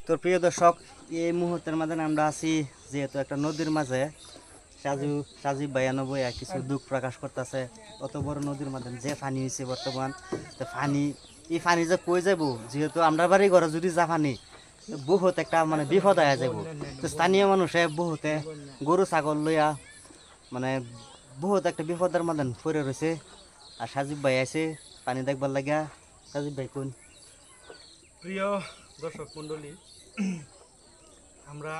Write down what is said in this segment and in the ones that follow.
তো প্রিয় দর্শক, এই মুহূর্তের মাঝে আমরা আছি যেহেতু একটা নদীর মাঝে। সাজিব ভাইয়ানো বইয়া কিছু দুঃখ প্রকাশ করতেছে। অত বড় নদীর মাঝে যে পানি হয়েছে বর্তমান, তো এই পানি যে কই যাব, যেহেতু আমরা বাড়ি ঘরে যদি যা পানি বহুত একটা মানে বিপদ হয়ে যাব। তো স্থানীয় মানুষে বহুতে গরু ছাগল লইয়া মানে বহুত একটা বিপদের মাঝে পড়ে রয়েছে। আর সাজিব ভাই আছে পানি দেখবার লাগিয়া। সাজিব ভাই কোন প্রিয় দর্শক মণ্ডলী, আমরা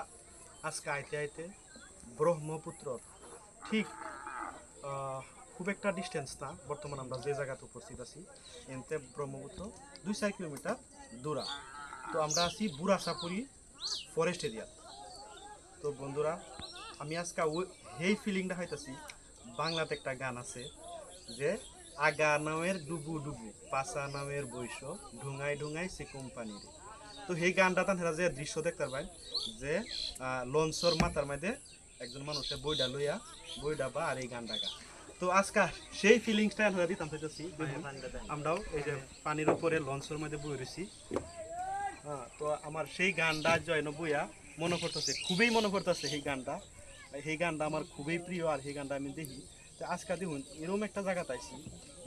আজকে আইতে আইতে ব্রহ্মপুত্র ঠিক খুব একটা ডিস্টেন্স না, বর্তমান আমরা যে জায়গাতে উপস্থিত আছি এনতে ব্রহ্মপুত্র 2-4 কিলোমিটার দূরা। তো আমরা আছি বুড়াসাপুরি ফরেস্ট এরিয়া। তো বন্ধুরা, আমি আজকে এই ফিলিংটা হইতেছি, বাংলাতে একটা গান আছে যে আগা নামের ডুবু ডুবু পাশা নামের বৈশ ঢুঙাই ঢুঙাই সে কোম্পানির। তো সেই গানটা তারা যে দৃশ্য দেখতে পাই যে লঞ্চর মাথার মধ্যে একজন মানুষের বইডা লইয়া বইডা বা আর এই গানটা গা। তো আজকে সেই ফিলিংসটা হয়ে দিতাম চাইতেছি। আমরাও এই যে পানির উপরে লঞ্চের মধ্যে বই রয়েছি। হ্যাঁ, তো আমার সেই গানটা জয়ন বইয়া মনে করতেছে, খুবই মনে করতেছে সেই গানটা আমার খুবই প্রিয়। আর সেই গানটা আমি দেখি তো আজকে দেখুন এরকম একটা জায়গাতে আইছি,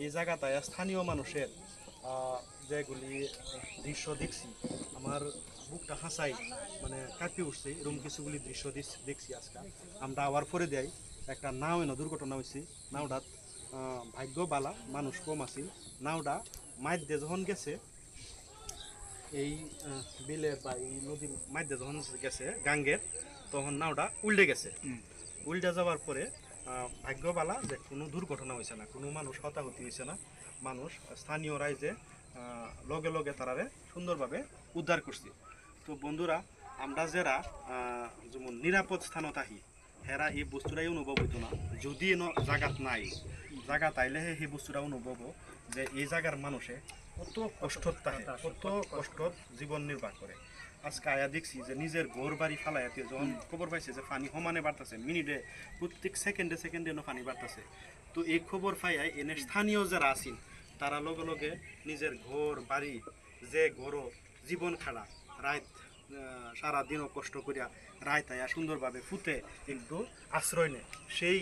এই জায়গাটায় স্থানীয় মানুষের যেগুলি দৃশ্য দেখছি, আমার বুকটা হাসাই মানে কাঁপিয়ে উঠছে। এরকম কিছুগুলি দৃশ্য দেখছি আজকে। আমরা আবার পরে দেয় একটা নাও এনে দুর্ঘটনা হয়েছে। নাওটা ভাগ্য বালা, মানুষ কম আছিল। নাওটা মাইর দিয়ে যখন গেছে এই বিলের বা এই নদীর মাঝে যখন গেছে গাঙ্গের, তখন নাওটা উল্টে গেছে। উল্টে যাওয়ার পরে ভাগ্যবালা যে কোনো দুর্ঘটনা হয়েছে না, কোনো মানুষ হতাহতি হয়েছে না। মানুষ স্থানীয় রাইজে লগে লগে তারারে সুন্দরভাবে উদ্ধার করছে। তো বন্ধুরা, আমরা যারা যেমন নিরাপদ স্থানত থাকি, হেরা এই বস্তুটাই অনুভব হইতো না যদি জায়গাত নাই। জায়গা তাইলেহে সেই বস্তুটা অনুভব যে এই জায়গার মানুষে কত কষ্ট থাকে, কত কষ্ট জীবন নির্বাহ করে। আজকে আয়া দেখছি যে নিজের ঘর বাড়ি ফালাইতে যখন খবর পাইছে যে পানি সমানে বাড়তেছে, মিনিটে প্রত্যেক সেকেন্ডে সেকেন্ডে পানি বাড়তেছে। তো এই খবর পাইয়া এনে স্থানীয় যারা আছেন তারা লগে লগে নিজের ঘর বাড়ি যে ঘর জীবন খাড়া রাত সারাদিনও কষ্ট করিয়া রাত আয়া সুন্দরভাবে ফুটে একটু আশ্রয় নেয়। সেই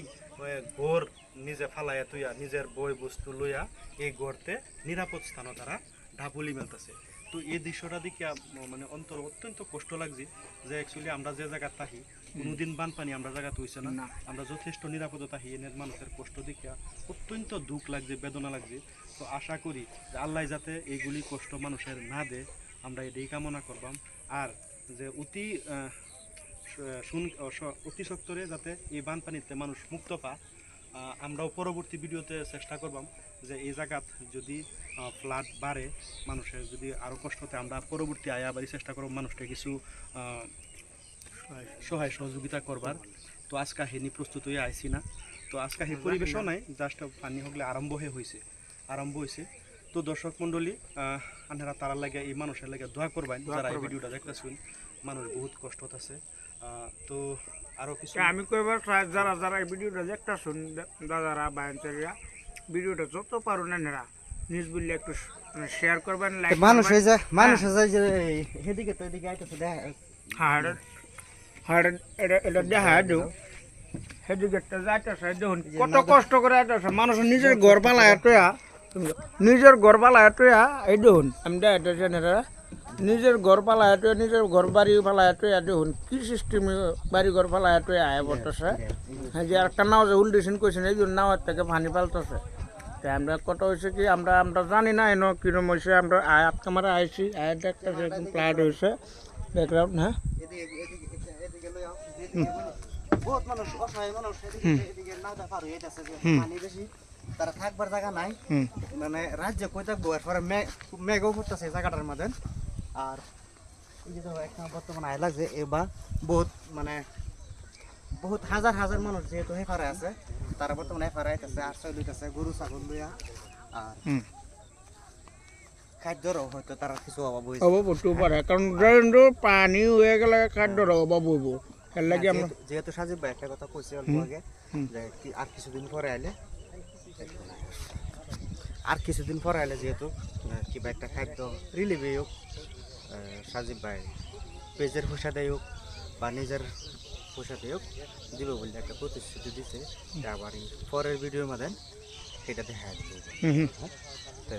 ঘর নিজে ফালাইয়া তুইয়া নিজের বই বস্তু লইয়া এই গড়তে নিরাপদ স্থান তারা ঢাপুলি মেলতেছে। তো এই দৃশ্যটা দেখে মানে অন্তর অত্যন্ত কষ্ট লাগছে যে অ্যাকচুয়ালি আমরা যে জায়গায় থাকি কোনোদিন বানপানি আমরা জায়গাতে হইছে না, আমরা যথেষ্ট নিরাপদে থাকি। এনের মানুষের কষ্ট দেখিয়া অত্যন্ত দুঃখ লাগছে, বেদনা লাগছে। তো আশা করি যে আল্লাহ যাতে এইগুলি কষ্ট মানুষের না দেয়, আমরা এটাই কামনা করবাম। আর যে অতি সত্তরে যাতে এই বানপানিতে মানুষ মুক্ত পা। আমরাও পরবর্তী ভিডিওতে চেষ্টা করবাম যে এই জায়গাত যদি ফ্লাড বাড়ে, মানুষের যদি আরও কষ্টতে, আমরা পরবর্তী আয়াবারই চেষ্টা করব মানুষকে কিছু সহায় সহযোগিতা করবার। তো আজকে হেনি প্রস্তুত হয়ে আইসি না, তো আজকে সেই পরিবেশও নাই, জাস্ট পানি হলে আরম্ভ হয়েছে। তো দর্শক মণ্ডলী, আপনারা তারার লাগে এই মানুষের লাগে দোয়া করবেন যারা এই ভিডিওটা দেখতেছেন। মানুষ বহুত কষ্ট আছে। তো আরও কিছু আমি কইবার যারা যারা এই ভিডিওটা দেখতেছেন দাদারা বায়নচারিয়া, ভিডিওটা যত পারুন এনারা নিজ বললে একটু শেয়ার করবেন, লাইক মানুষ হয়ে যায়, মানুষ হয়ে যায় যে সেদিকে তো এদিকে আইতেছে দেখা। হ্যাঁ হ্যাঁ, এটা দেখা দিও সেদিকে একটা যাইতেছে, দেখুন কত কষ্ট করে যাইতেছে মানুষ নিজের ঘর পালায় এতয়া, নিজের ঘর পালায় এতয়া। এই দেখুন আমি দেখাইতেছি এনারা নিজের ঘর পালায় এতয়া, নিজের ঘর বাড়ি পালায় এতয়া। দেখুন কি সিস্টেম বাড়ি ঘর পালায় এতয়া আয় পড়তেছে। হ্যাঁ, যে একটা নাও যে উল্টেছেন কইছেন এই জন্য নাওয়ার থেকে পানি পালতেছে। তাই আমরা কত হয়েছে কি আমরা জানি না এনে কিরম হয়েছে। আমরা আজকে আমরা আইসি আয় দেখতেছি একদম ফ্লাড হয়েছে, দেখলাম। হ্যাঁ, বহুত মানুষ অসহায় মানুষ এদিকে নাওটা পার হয়ে যাচ্ছে যে পানি বেশি, তারা থাকবার জায়গা নাই। মানে রাজ্যে কই থাকবো, এরপরে মেঘও করতেছে জায়গাটার মধ্যে। আর এই যে একটা বর্তমানে আয় লাগছে এবার বহুত মানে বহুত হাজার হাজার মানুষ যেহেতু হেফারে আছে, তারা বর্তমানে হেফারে আইতেছে, আশ্রয় লইতেছে গরু ছাগল লইয়া। আর খাদ্যরও হয়তো তারা কিছু অভাব হয়েছে, অভাব হতে পারে, কারণ পানি হয়ে গেলে খাদ্যর অভাব হইব। এর লাগে আমরা যেহেতু সাজিব ভাই একটা কথা কইছে অল্প আগে যে আর কিছুদিন পরে আইলে যেহেতু কিবা একটা খাদ্য রিলিভই হোক, সাজিব ভাই পেজের পোষাতেই হোক বা নিজের পোষাতেই হোক দিব বলে একটা প্রতিশ্রুতি দিছে আবার পরের ভিডিওর মধ্যে সেটা দেখা যাবে। হুম হুম তো